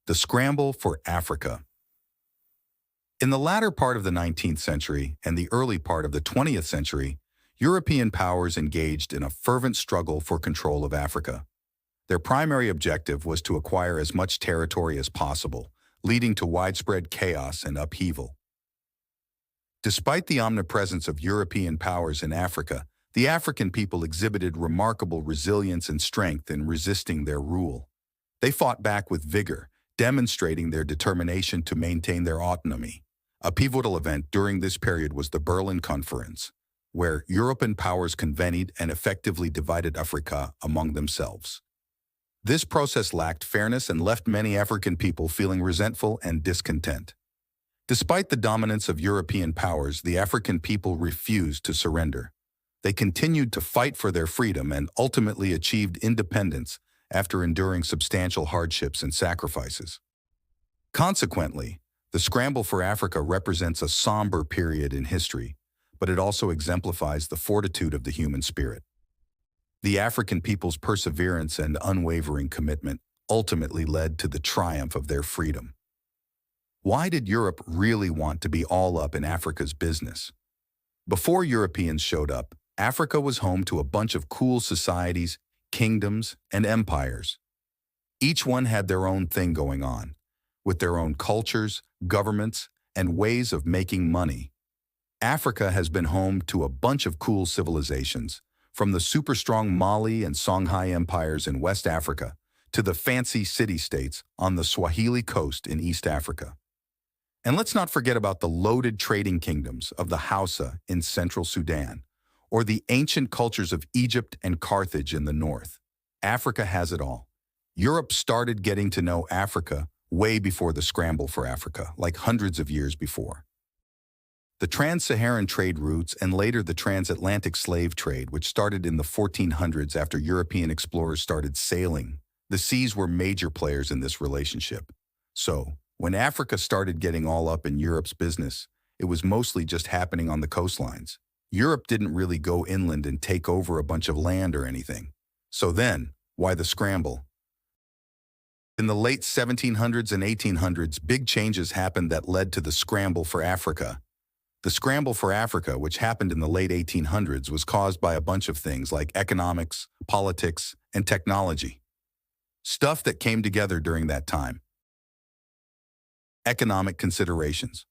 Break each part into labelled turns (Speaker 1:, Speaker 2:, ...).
Speaker 1: The Scramble for Africa. In the latter part of the 19th century and the early part of the 20th century, European powers engaged in a fervent struggle for control of Africa. Their primary objective was to acquire as much territory as possible, leading to widespread chaos and upheaval. Despite the omnipresence of European powers in Africa, the African people exhibited remarkable resilience and strength in resisting their rule. They fought back with vigor, demonstrating their determination to maintain their autonomy. A pivotal event during this period was the Berlin Conference, where European powers convened and effectively divided Africa among themselves. This process lacked fairness and left many African people feeling resentful and discontent. Despite the dominance of European powers, the African people refused to surrender. They continued to fight for their freedom and ultimately achieved independence after enduring substantial hardships and sacrifices. Consequently, the Scramble for Africa represents a somber period in history, but it also exemplifies the fortitude of the human spirit. The African people's perseverance and unwavering commitment ultimately led to the triumph of their freedom. Why did Europe really want to be all up in Africa's business? Before Europeans showed up, Africa was home to a bunch of cool societies, kingdoms, and empires. Each one had their own thing going on, with their own cultures, governments, and ways of making money. Africa has been home to a bunch of cool civilizations, from the super-strong Mali and Songhai empires in West Africa to the fancy city-states on the Swahili coast in East Africa. And let's not forget about the loaded trading kingdoms of the Hausa in central Sudan, or the ancient cultures of Egypt and Carthage in the north. Africa has it all. Europe started getting to know Africa way before the Scramble for Africa, like hundreds of years before. The trans-Saharan trade routes and later the transatlantic slave trade, which started in the 1400s after European explorers started sailing. The seas were major players in this relationship. So, when Africa started getting all up in Europe's business, it was mostly just happening on the coastlines. Europe didn't really go inland and take over a bunch of land or anything. So then, why the Scramble? In the late 1700s and 1800s, big changes happened that led to the Scramble for Africa. The Scramble for Africa, which happened in the late 1800s, was caused by a bunch of things like economics, politics, and technology. Stuff that came together during that time. Economic considerations.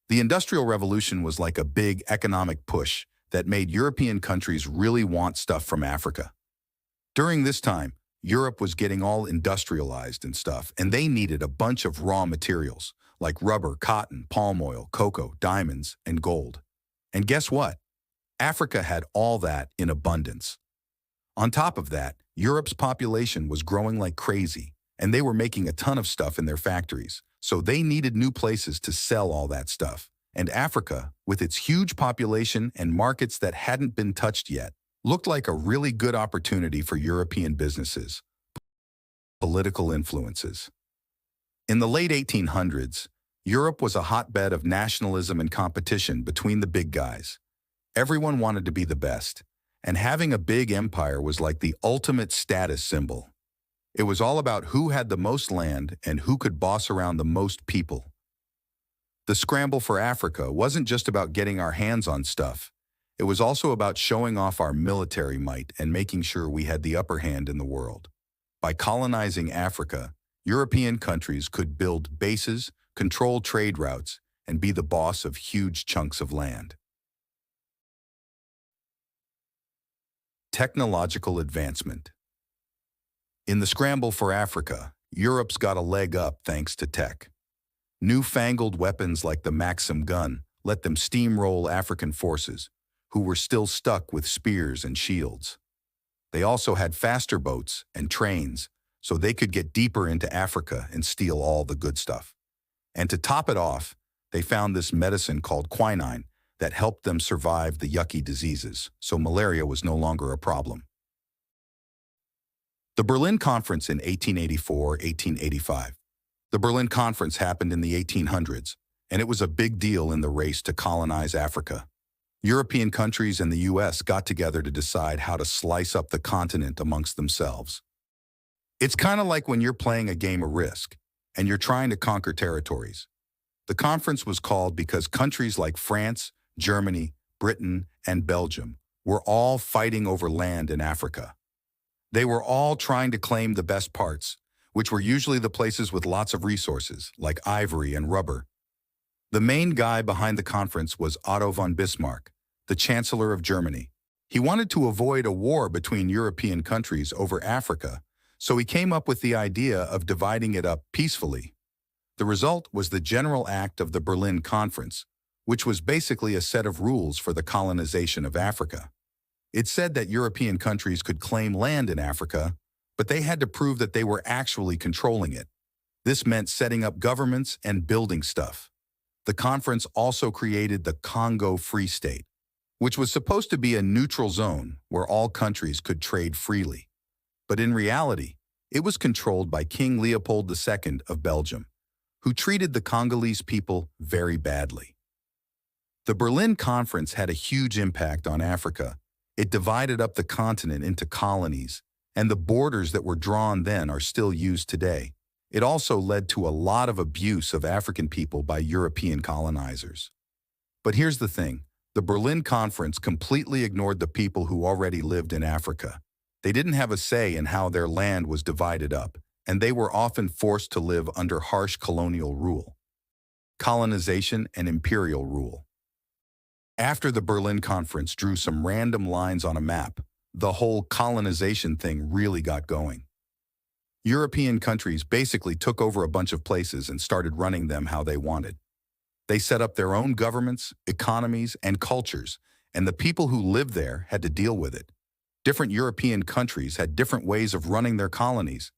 Speaker 1: The Industrial Revolution was like a big economic push that made European countries really want stuff from Africa. During this time, Europe was getting all industrialized and stuff, and they needed a bunch of raw materials, like rubber, cotton, palm oil, cocoa, diamonds, and gold. And guess what? Africa had all that in abundance. On top of that, Europe's population was growing like crazy, and they were making a ton of stuff in their factories, so they needed new places to sell all that stuff. And Africa, with its huge population and markets that hadn't been touched yet, looked like a really good opportunity for European businesses. Political influences. In the late 1800s, Europe was a hotbed of nationalism and competition between the big guys. Everyone wanted to be the best, and having a big empire was like the ultimate status symbol. It was all about who had the most land and who could boss around the most people. The Scramble for Africa wasn't just about getting our hands on stuff. It was also about showing off our military might and making sure we had the upper hand in the world. By colonizing Africa, European countries could build bases, control trade routes, and be the boss of huge chunks of land. Technological advancement. In the Scramble for Africa, Europe's got a leg up thanks to tech. Newfangled weapons like the Maxim gun let them steamroll African forces, who were still stuck with spears and shields. They also had faster boats and trains, so they could get deeper into Africa and steal all the good stuff. And to top it off, they found this medicine called quinine that helped them survive the yucky diseases, so malaria was no longer a problem. The Berlin Conference in 1884-1885. The Berlin Conference happened in the 1800s, and it was a big deal in the race to colonize Africa. European countries and the US got together to decide how to slice up the continent amongst themselves. It's kind of like when you're playing a game of Risk and you're trying to conquer territories. The conference was called because countries like France, Germany, Britain, and Belgium were all fighting over land in Africa. They were all trying to claim the best parts, which were usually the places with lots of resources, like ivory and rubber. The main guy behind the conference was Otto von Bismarck, the Chancellor of Germany. He wanted to avoid a war between European countries over Africa, so he came up with the idea of dividing it up peacefully. The result was the General Act of the Berlin Conference, which was basically a set of rules for the colonization of Africa. It said that European countries could claim land in Africa, but they had to prove that they were actually controlling it. This meant setting up governments and building stuff. The conference also created the Congo Free State, which was supposed to be a neutral zone where all countries could trade freely. But in reality, it was controlled by King Leopold II of Belgium, who treated the Congolese people very badly. The Berlin Conference had a huge impact on Africa. It divided up the continent into colonies, and the borders that were drawn then are still used today. It also led to a lot of abuse of African people by European colonizers. But here's the thing. The Berlin Conference completely ignored the people who already lived in Africa. They didn't have a say in how their land was divided up, and they were often forced to live under harsh colonial rule. Colonization and imperial rule. After the Berlin Conference drew some random lines on a map, the whole colonization thing really got going. European countries basically took over a bunch of places and started running them how they wanted. They set up their own governments, economies, and cultures, and the people who lived there had to deal with it. Different European countries had different ways of running their colonies.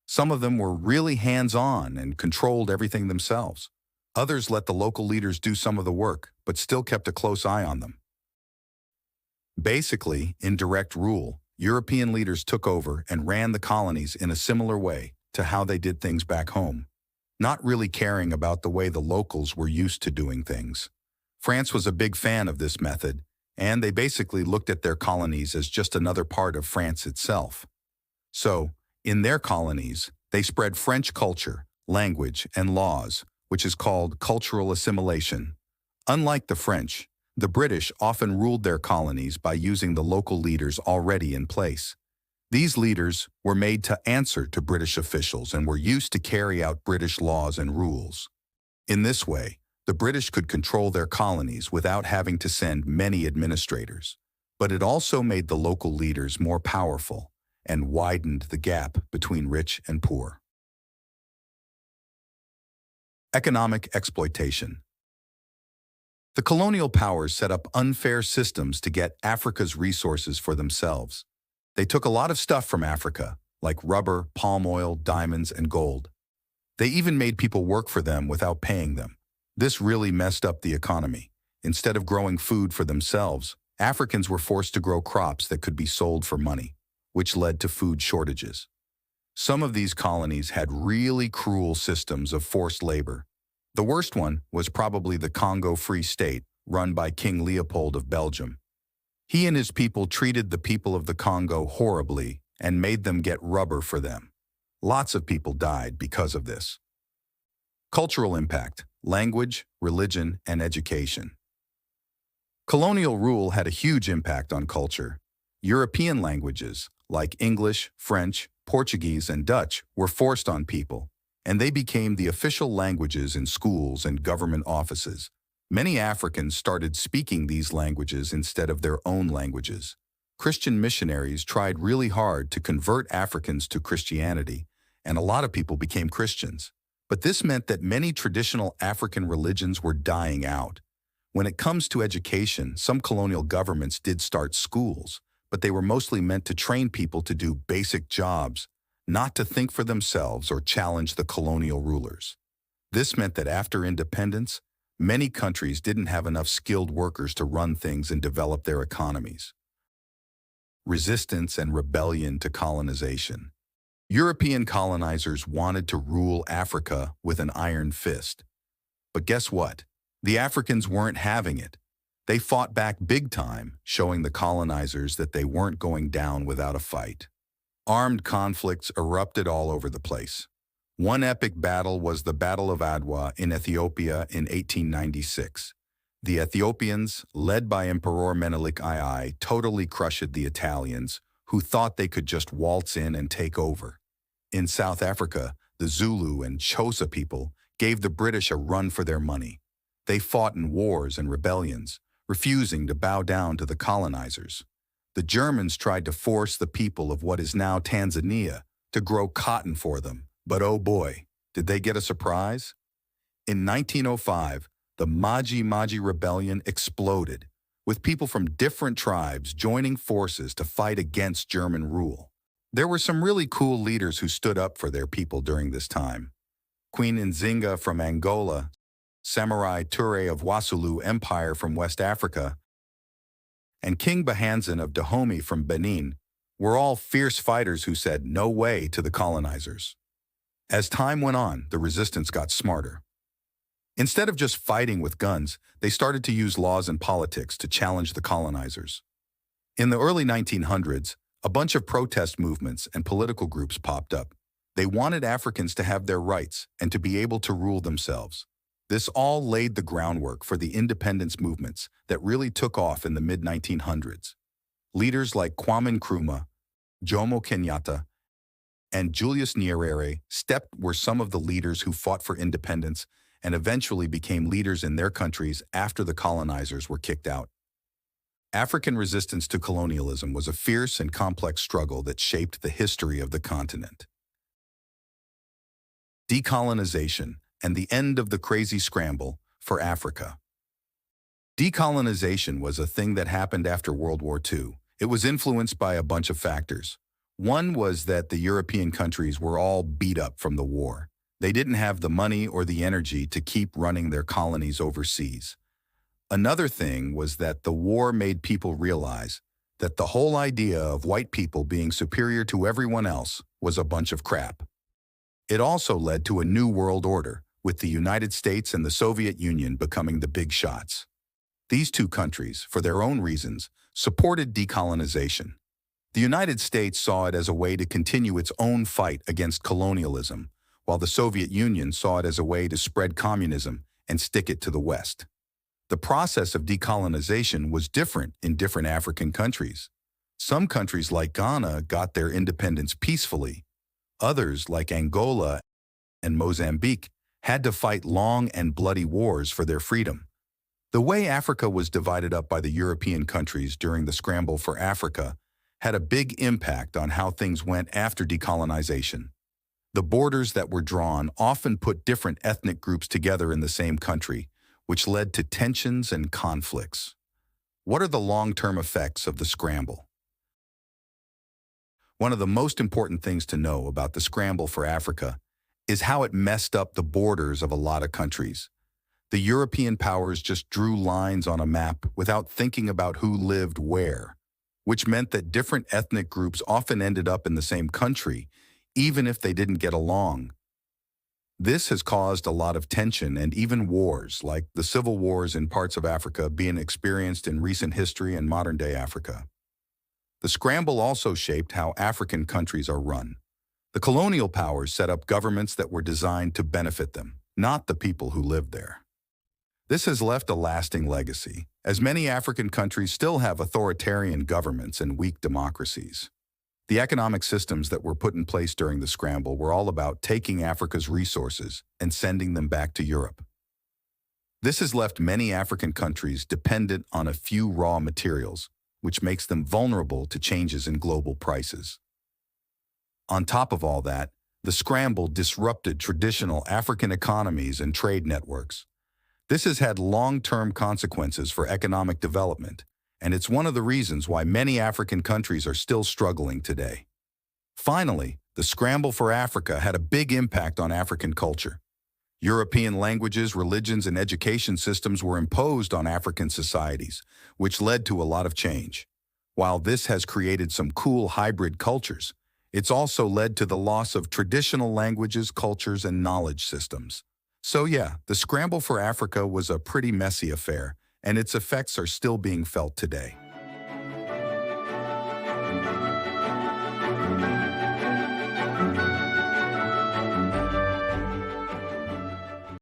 Speaker 1: Some of them were really hands-on and controlled everything themselves. Others let the local leaders do some of the work, but still kept a close eye on them. Basically, in direct rule, European leaders took over and ran the colonies in a similar way to how they did things back home, not really caring about the way the locals were used to doing things. France was a big fan of this method, and they basically looked at their colonies as just another part of France itself. So, in their colonies, they spread French culture, language, and laws, which is called cultural assimilation. Unlike the French, the British often ruled their colonies by using the local leaders already in place. These leaders were made to answer to British officials and were used to carry out British laws and rules. In this way, the British could control their colonies without having to send many administrators. But it also made the local leaders more powerful and widened the gap between rich and poor. Economic exploitation. The colonial powers set up unfair systems to get Africa's resources for themselves. They took a lot of stuff from Africa, like rubber, palm oil, diamonds, and gold. They even made people work for them without paying them. This really messed up the economy. Instead of growing food for themselves, Africans were forced to grow crops that could be sold for money, which led to food shortages. Some of these colonies had really cruel systems of forced labor. The worst one was probably the Congo Free State, run by King Leopold of Belgium. He and his people treated the people of the Congo horribly and made them get rubber for them. Lots of people died because of this. Cultural impact: language, religion, and education. Colonial rule had a huge impact on culture. European languages, like English, French, Portuguese, and Dutch, were forced on people, and they became the official languages in schools and government offices. Many Africans started speaking these languages instead of their own languages. Christian missionaries tried really hard to convert Africans to Christianity, and a lot of people became Christians. But this meant that many traditional African religions were dying out. When it comes to education, some colonial governments did start schools, but they were mostly meant to train people to do basic jobs, not to think for themselves or challenge the colonial rulers. This meant that after independence, many countries didn't have enough skilled workers to run things and develop their economies. Resistance and rebellion to colonization. European colonizers wanted to rule Africa with an iron fist. But guess what? The Africans weren't having it. They fought back big time, showing the colonizers that they weren't going down without a fight. Armed conflicts erupted all over the place. One epic battle was the Battle of Adwa in Ethiopia in 1896. The Ethiopians, led by Emperor Menelik II, totally crushed the Italians, who thought they could just waltz in and take over. In South Africa, the Zulu and Xhosa people gave the British a run for their money. They fought in wars and rebellions, refusing to bow down to the colonizers. The Germans tried to force the people of what is now Tanzania to grow cotton for them, but oh boy, did they get a surprise? In 1905, the Maji Maji Rebellion exploded, with people from different tribes joining forces to fight against German rule. There were some really cool leaders who stood up for their people during this time. Queen Nzinga from Angola, Samurai Ture of Wasulu Empire from West Africa, and King Bahanzan of Dahomey from Benin were all fierce fighters who said no way to the colonizers. As time went on, the resistance got smarter. Instead of just fighting with guns, they started to use laws and politics to challenge the colonizers. In the early 1900s, a bunch of protest movements and political groups popped up. They wanted Africans to have their rights and to be able to rule themselves. This all laid the groundwork for the independence movements that really took off in the mid-1900s. Leaders like Kwame Nkrumah, Jomo Kenyatta, and Julius Nyerere were some of the leaders who fought for independence and eventually became leaders in their countries after the colonizers were kicked out. African resistance to colonialism was a fierce and complex struggle that shaped the history of the continent. Decolonization and the end of the crazy scramble for Africa. Decolonization was a thing that happened after World War II. It was influenced by a bunch of factors. One was that the European countries were all beat up from the war. They didn't have the money or the energy to keep running their colonies overseas. Another thing was that the war made people realize that the whole idea of white people being superior to everyone else was a bunch of crap. It also led to a new world order, with the United States and the Soviet Union becoming the big shots. These two countries, for their own reasons, supported decolonization. The United States saw it as a way to continue its own fight against colonialism, while the Soviet Union saw it as a way to spread communism and stick it to the West. The process of decolonization was different in different African countries. Some countries like Ghana got their independence peacefully. Others, like Angola and Mozambique, had to fight long and bloody wars for their freedom. The way Africa was divided up by the European countries during the Scramble for Africa had a big impact on how things went after decolonization. The borders that were drawn often put different ethnic groups together in the same country, which led to tensions and conflicts. What are the long-term effects of the Scramble? One of the most important things to know about the Scramble for Africa is how it messed up the borders of a lot of countries. The European powers just drew lines on a map without thinking about who lived where, which meant that different ethnic groups often ended up in the same country, even if they didn't get along. This has caused a lot of tension and even wars, like the civil wars in parts of Africa being experienced in recent history and modern-day Africa. The Scramble also shaped how African countries are run. The colonial powers set up governments that were designed to benefit them, not the people who lived there. This has left a lasting legacy, as many African countries still have authoritarian governments and weak democracies. The economic systems that were put in place during the Scramble were all about taking Africa's resources and sending them back to Europe. This has left many African countries dependent on a few raw materials, which makes them vulnerable to changes in global prices. On top of all that, the Scramble disrupted traditional African economies and trade networks. This has had long-term consequences for economic development, and it's one of the reasons why many African countries are still struggling today. Finally, the Scramble for Africa had a big impact on African culture. European languages, religions, and education systems were imposed on African societies, which led to a lot of change. While this has created some cool hybrid cultures, it's also led to the loss of traditional languages, cultures, and knowledge systems. So yeah, the Scramble for Africa was a pretty messy affair, and its effects are still being felt today.